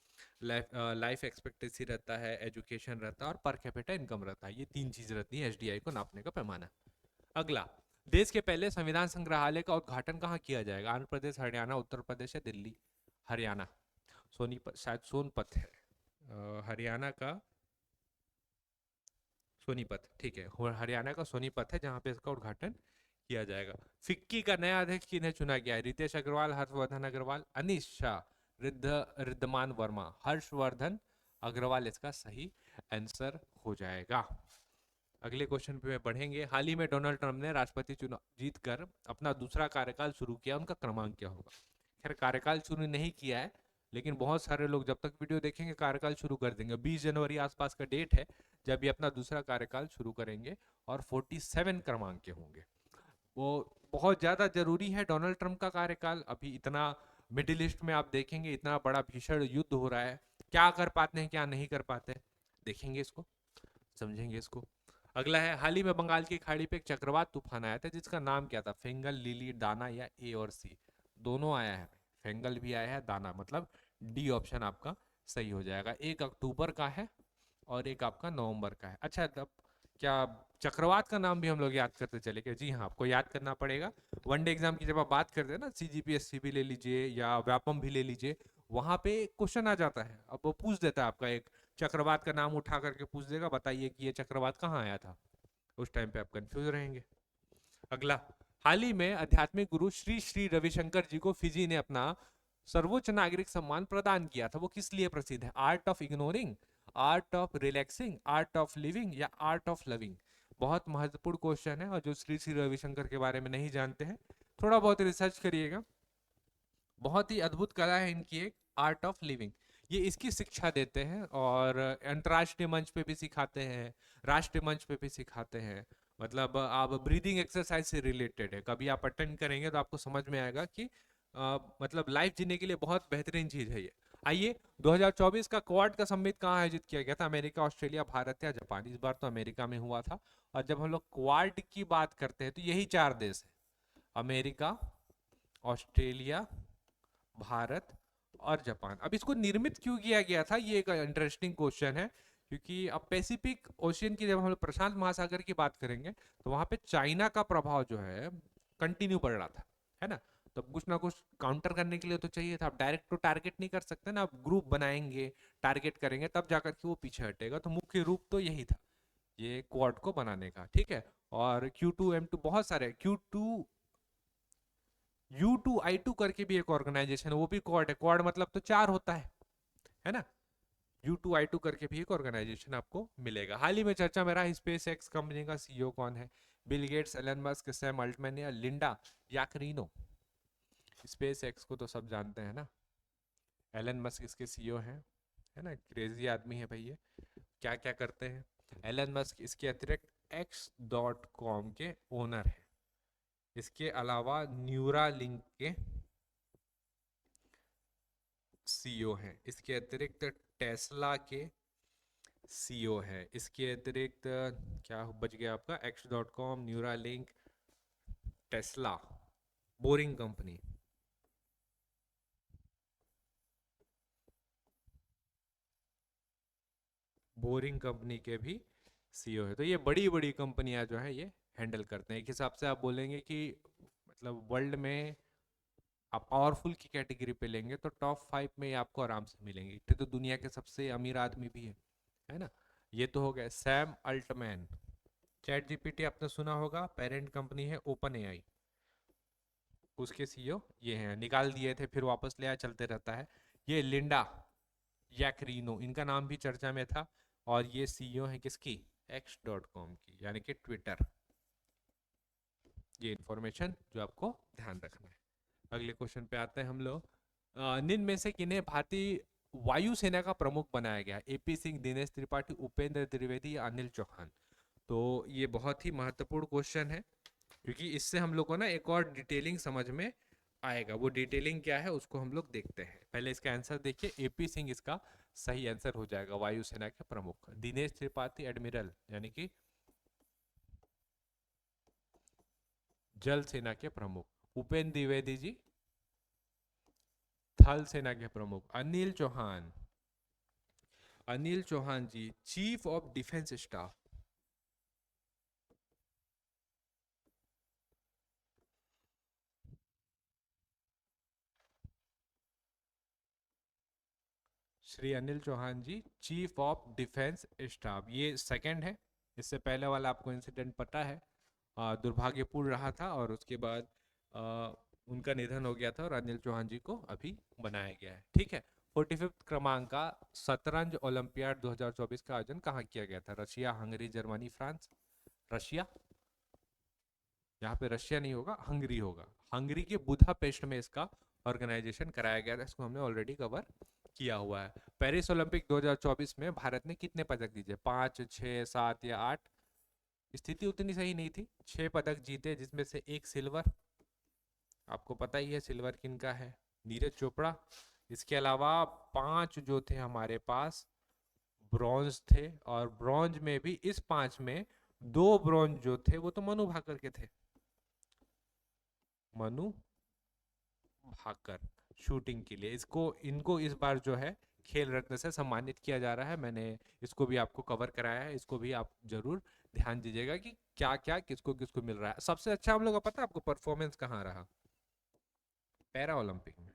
लाइफ एक्सपेक्टेंसी रहता है, एजुकेशन रहता है, और पर कैपिटा इनकम रहता है, ये 3 चीज रहती है HDI को नापने का पैमाना। अगला, देश के पहले संविधान संग्रहालय का उद्घाटन कहाँ किया जाएगा? आंध्र प्रदेश, हरियाणा, उत्तर प्रदेश या दिल्ली? हरियाणा, सोनीपत, शायद सोनपत है, हरियाणा का सोनीपत, ठीक है, हरियाणा का सोनीपत है जहां पे इसका उद्घाटन किया जाएगा। फिक्की का नया अध्यक्ष किन्हें चुना गया है? रितेश अग्रवाल, हर्षवर्धन अग्रवाल, अनीश शाह, रिद्धमान वर्मा, हर्षवर्धन अग्रवाल इसका सही आंसर हो जाएगा। अगले क्वेश्चन पे बढ़ेंगे। हाल ही में डोनाल्ड ट्रंप ने राष्ट्रपति चुनाव जीतकर अपना दूसरा कार्यकाल शुरू किया, उनका क्रमांक क्या होगा? खैर कार्यकाल शुरू नहीं किया है, लेकिन बहुत सारे लोग जब तक वीडियो देखेंगे कार्यकाल शुरू कर देंगे। 20 जनवरी आसपास का डेट है जब ये अपना दूसरा कार्यकाल शुरू करेंगे और 47 क्रमांक के होंगे। वो बहुत ज़्यादा जरूरी है डोनाल्ड ट्रंप का कार्यकाल। अभी इतना मिडिल ईस्ट में आप देखेंगे इतना बड़ा भीषण युद्ध हो रहा है, क्या कर पाते हैं क्या नहीं कर पाते हैं, देखेंगे इसको, समझेंगे इसको। अगला है, हाल ही में बंगाल की खाड़ी पे एक चक्रवात तूफान आया था जिसका नाम क्या था? फेंगल, लिली, दाना या ए और सी? दोनों आया है, फेंगल भी आया है, दाना, मतलब डी ऑप्शन आपका सही हो जाएगा। 1 अक्टूबर का है और एक आपका नवंबर का है। अच्छा, तब क्या चक्रवात का नाम भी हम लोग याद करते चले गए? जी हाँ, आपको याद करना पड़ेगा। वनडे एग्जाम की जब आप बात करते हैं ना, CGPSC भी ले लीजिए या व्यापम भी ले लीजिए, वहां पे क्वेश्चन आ जाता है। अब वो पूछ देता है आपका, एक चक्रवात का नाम उठा करके पूछ देगा, बताइए कि ये चक्रवात कहाँ आया था। उस टाइम पे आप कंफ्यूज रहेंगे। अगला, हाल ही में आध्यात्मिक गुरु श्री श्री रविशंकर जी को फिजी ने अपना सर्वोच्च नागरिक सम्मान प्रदान किया था, वो किस लिए प्रसिद्ध है? Art of ignoring, art of relaxing, art of living या आर्ट ऑफ लविंग? बहुत महत्वपूर्ण क्वेश्चन है, और जो श्री श्री रविशंकर के बारे में नहीं जानते हैं थोड़ा बहुत रिसर्च करिएगा। बहुत ही अद्भुत कला है इनकी, एक आर्ट ऑफ लिविंग। ये इसकी शिक्षा देते हैं और अंतर्राष्ट्रीय मंच पे भी सिखाते हैं, राष्ट्रीय मंच पे भी सिखाते हैं। मतलब आप ब्रीदिंग एक्सरसाइज से रिलेटेड है, कभी आप अटेंड करेंगे तो आपको समझ में आएगा कि मतलब लाइफ जीने के लिए बहुत बेहतरीन चीज है ये। आइए, 2024 का क्वाड का समिट कहाँ आयोजित किया गया था? अमेरिका, ऑस्ट्रेलिया, भारत या जापान? इस बार तो अमेरिका में हुआ था। और जब हम लोग क्वाड की बात करते हैं तो यही 4 देश है, अमेरिका, ऑस्ट्रेलिया, भारत और जापान। अब इसको निर्मित क्यों किया गया था, ये एक इंटरेस्टिंग क्वेश्चन है, क्योंकि अब पैसिफिक ओशियन की जब हम लोग प्रशांत महासागर की बात करेंगे तो वहां पे चाइना का प्रभाव जो है कंटिन्यू बढ़ रहा था, है ना? तो कुछ ना कुछ काउंटर करने के लिए तो चाहिए था। आप डायरेक्ट तो टारगेट नहीं कर सकते ना, आप ग्रुप बनाएंगे, टारगेट करेंगे, तब जाकर के वो पीछे हटेगा। तो मुख्य रूप तो यही था ये क्वाड को बनाने का, ठीक है। और Q2M2 बहुत सारे, U2I2 करके भी एक ऑर्गेनाइजेशन है, वो भी क्वाड है। क्वाड मतलब तो 4 होता है ना? U2I2 करके भी एक ऑर्गेनाइजेशन आपको मिलेगा। हाल ही में चर्चा में रहा स्पेस एक्स कंपनी का CEO कौन है? Bill Gates, Elon Musk, Sam Altman या लिंडा याकरीनो? स्पेस एक्स को तो सब जानते हैं ना, एलन मस्क इसके CEO हैं, है ना? क्रेजी आदमी है भाई ये। क्या क्या करते हैं एलन मस्क? इसके अतिरिक्त X.com के ओनर है, इसके अलावा न्यूरा लिंक के CEO हैं, इसके अतिरिक्त टेस्ला के CEO है, इसके अतिरिक्त क्या बच गया आपका? X.com, Neura link, Tesla, boring company, boring company के भी CEO है। तो ये बड़ी बड़ी कंपनियां जो है ये हैंडल करते हैं। एक हिसाब से आप बोलेंगे कि मतलब वर्ल्ड में आप पावरफुल की कैटेगरी पे लेंगे तो टॉप 5 में आपको आराम से मिलेंगे। इतने तो दुनिया के सबसे अमीर आदमी भी है ना? ये तो हो गया सैम अल्टमैन। चैट जीपीटी आपने सुना होगा, पेरेंट कंपनी है ओपन एआई, उसके CEO ये हैं। निकाल दिए थे फिर वापस ले आया, चलते रहता है। ये लिंडा यैकरीनो, इनका नाम भी चर्चा में था, और ये CEO है किसकी? X.com की, यानी कि ट्विटर। ये इंफॉर्मेशन जो आपको ध्यान रखना है। अगले क्वेश्चन पे आते हैं हम लोग। निम्न में से किन्हें भारतीय वायुसेना का प्रमुख बनाया गया? AP सिंह, दिनेश त्रिपाठी, उपेंद्र त्रिवेदी या अनिल चौहान? तो ये बहुत ही महत्वपूर्ण क्वेश्चन है, क्योंकि इससे हम लोग को ना एक और डिटेलिंग समझ में आएगा। वो डिटेलिंग क्या है उसको हम लोग देखते हैं। पहले इसका आंसर देखिए, AP सिंह इसका सही आंसर हो जाएगा, वायुसेना के प्रमुख। दिनेश त्रिपाठी एडमिरल, यानी कि जल सेना के प्रमुख। उपेंद्र द्विवेदी जी थल सेना के प्रमुख। Anil Chauhan ji chief of defence staff. Shri Anil Chauhan ji chief of defence staff, ये सेकंड है। इससे पहले वाला आपको इंसिडेंट पता है, दुर्भाग्यपूर्ण रहा था, और उसके बाद उनका निधन हो गया था और अनिल चौहान जी को अभी बनाया गया है, ठीक है। 45 क्रमांक का शतरंज ओलंपियाड 2024 का आयोजन कहाँ किया गया था? Russia, Hungary, Germany, France. Russia, यहाँ पे रशिया नहीं होगा, हंगरी होगा। हंगरी के बुदापेस्ट में इसका ऑर्गेनाइजेशन कराया गया था, इसको हमने ऑलरेडी कवर किया हुआ है। पेरिस ओलंपिक 2024 में भारत ने कितने पदक जीते? 5, 6, 7 या 8? स्थिति उतनी सही नहीं थी, 6 पदक जीते जिसमें से 1 सिल्वर। आपको पता ही है सिल्वर किनका है, नीरज चोपड़ा। इसके अलावा 5 जो थे हमारे पास ब्रॉन्ज थे, और ब्रॉन्ज में भी इस 5 में 2 ब्रॉन्ज जो थे वो तो मनु भाकर के थे। मनु भाकर शूटिंग के लिए इनको इस बार जो है खेल रत्न से सम्मानित किया जा रहा है। मैंने इसको भी आपको कवर कराया है, इसको भी आप जरूर ध्यान दीजिएगा कि क्या क्या किसको किसको मिल रहा है। सबसे अच्छा हम लोग का पता है आपको परफॉर्मेंस कहाँ रहा? पैरा ओलंपिक में।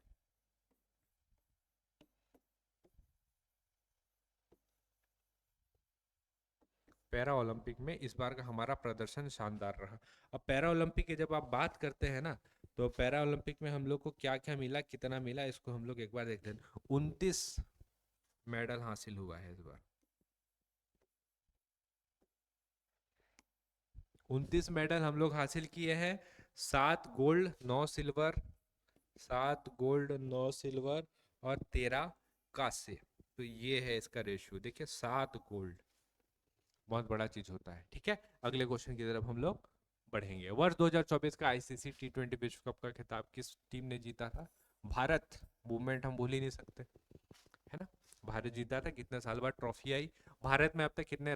पैरा ओलंपिक में इस बार का हमारा प्रदर्शन शानदार रहा। अब पैरा ओलंपिक की जब आप बात करते हैं ना, तो पैरा ओलंपिक में हम लोग को क्या क्या मिला, कितना मिला, इसको हम लोग एक बार देखते हैं। 29 मेडल हासिल हुआ है इस बार। 29 मेडल हम लोग हासिल किए हैं। 7 गोल्ड, 9 सिल्वर, 7 गोल्ड, 9 सिल्वर और 13 कांस्य। तो ये है इसका रेशियो, देखिए 7 गोल्ड, बहुत बड़ा चीज होता है। ठीक है, अगले क्वेश्चन की तरफ हम लोग बढ़ेंगे। वर्ष 2024 का आईसीसी टी20 विश्व कप का खिताब किस टीम ने जीता था? भारत। मूवमेंट हम भूल ही नहीं सकते, है ना। भारत जीता था, कितने साल बाद ट्रॉफी आई। भारत में अब तक कितने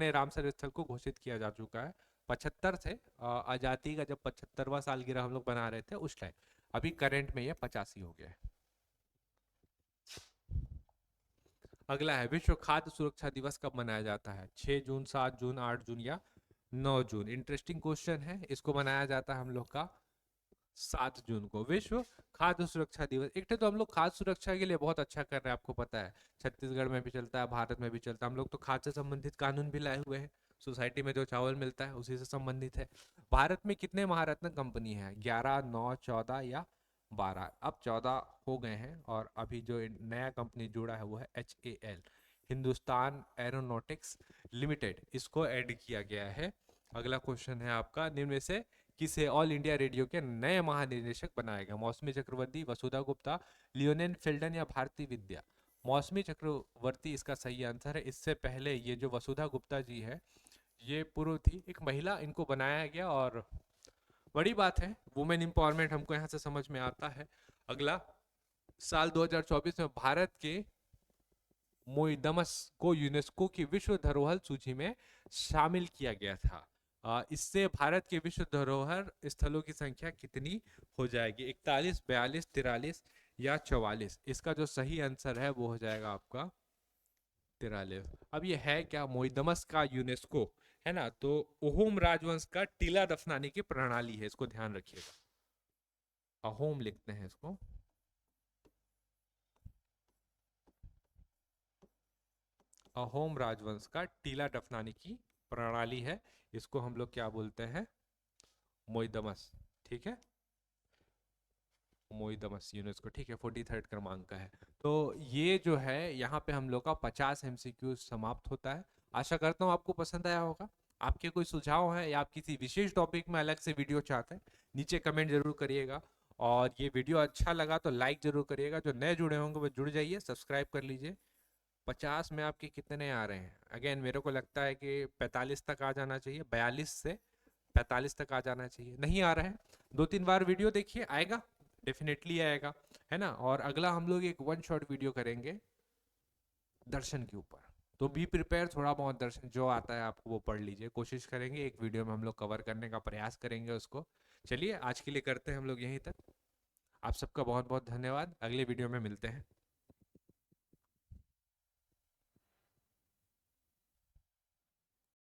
रामसर स्थल को घोषित किया जा चुका है? 75 थे। आजादी का जब 75वां साल गिरा हम लोग बना रहे थे उस टाइम। अभी करंट में ये 85 हो गया है। अगला है, विश्व खाद्य सुरक्षा दिवस कब मनाया जाता है? 6 जून, 7 जून, 8 जून या 9 जून? इंटरेस्टिंग क्वेश्चन है। इसको मनाया जाता है हम लोग का 7 जून को, विश्व खाद्य सुरक्षा दिवस। एक तो हम लोग खाद्य सुरक्षा के लिए बहुत अच्छा कर रहे हैं, आपको पता है छत्तीसगढ़ में भी चलता है, भारत में भी चलता है। हम लोग तो खाद्य से संबंधित कानून भी लाए हुए हैं। सोसाइटी में जो चावल मिलता है उसी से संबंधित है। भारत में कितने महारत्न कंपनी है? 11, 9, 14 या 12? अब 14 हो गए हैं, और अभी जो नया कंपनी जुड़ा है वो है HAL, हिंदुस्तान एरोनॉटिक्स लिमिटेड, इसको ऐड किया गया है। अगला क्वेश्चन है आपका, निम्न में से किसे ऑल इंडिया रेडियो के नए महानिदेशक बनाया गया? मौसमी चक्रवर्ती, वसुधा गुप्ता, लियोनेल फेल्डन या भारती विद्या? मौसमी चक्रवर्ती इसका सही आंसर है। इससे पहले ये जो वसुधा गुप्ता जी है ये पूर्व थी एक महिला, इनको बनाया गया, और बड़ी बात है, वुमेन एम्पावरमेंट हमको यहाँ से समझ में आता है। अगला, साल 2024 में भारत के मोइदमस को यूनेस्को की विश्व धरोहर सूची में शामिल किया गया था। इससे भारत के विश्व धरोहर स्थलों की संख्या कितनी हो जाएगी? 41, 42, 43 या 44? इसका जो सही आंसर है वो हो जाएगा आपका 43। अब ये है क्या? मोइदमस का यूनेस्को, है ना, तो ओहोम राजवंश का टीला दफनाने की प्रणाली है, इसको ध्यान रखिएगा। अहोम लिखते हैं इसको। अहोम राजवंश का टीला दफनाने की प्रणाली है, इसको हम लोग क्या बोलते हैं? मोइदमस। ठीक है, मोइदमस यूनेस्को। ठीक है, 43 क्रमांक का है। तो ये जो है यहाँ पे हम लोग का 50 MCQ समाप्त होता है। आशा करता हूँ आपको पसंद आया होगा। आपके कोई सुझाव है या आप किसी विशेष टॉपिक में अलग से वीडियो चाहते हैं, नीचे कमेंट जरूर करिएगा। और ये वीडियो अच्छा लगा तो लाइक जरूर करिएगा। जो नए जुड़े होंगे वो जुड़ जाइए, सब्सक्राइब कर लीजिए। 50 में आपके कितने आ रहे हैं? अगेन मेरे को लगता है कि 45 तक आ जाना चाहिए, 42 से 45 तक आ जाना चाहिए। नहीं आ रहा है, 2-3 बार वीडियो देखिए, आएगा, डेफिनेटली आएगा, है ना। और अगला हम लोग एक 1 शॉट वीडियो करेंगे दर्शन के ऊपर, तो बी प्रिपेयर। थोड़ा बहुत दर्शन जो आता है आपको वो पढ़ लीजिए, कोशिश करेंगे एक वीडियो में हम लोग कवर करने का प्रयास करेंगे उसको। चलिए आज के लिए करते हैं हम लोग यहीं तक। आप सबका बहुत बहुत धन्यवाद, अगले वीडियो में मिलते हैं।